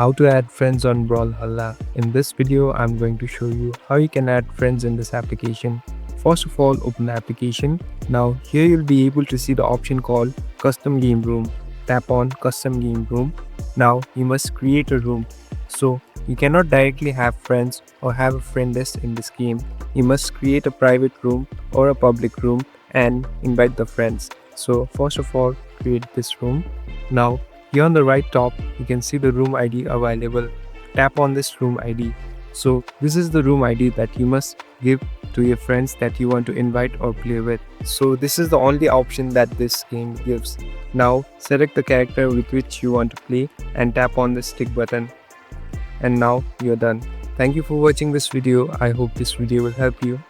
How to add friends on Brawlhalla. In this video, I'm going to show you how you can add friends in this application. First of all, open the application. Now here you'll be able to see the option called Custom Game Room. Tap on Custom Game Room. Now you must create a room. So you cannot directly have friends or have a friend list in this game. You must create a private room or a public room and invite the friends. So first of all, create this room. Now here on the right top, you can see the room ID available. Tap on this room ID. So this is the room ID that you must give to your friends that you want to invite or play with. So this is the only option that this game gives. Now select the character with which you want to play and tap on the stick button. And now you're done. Thank you for watching this video. I hope this video will help you.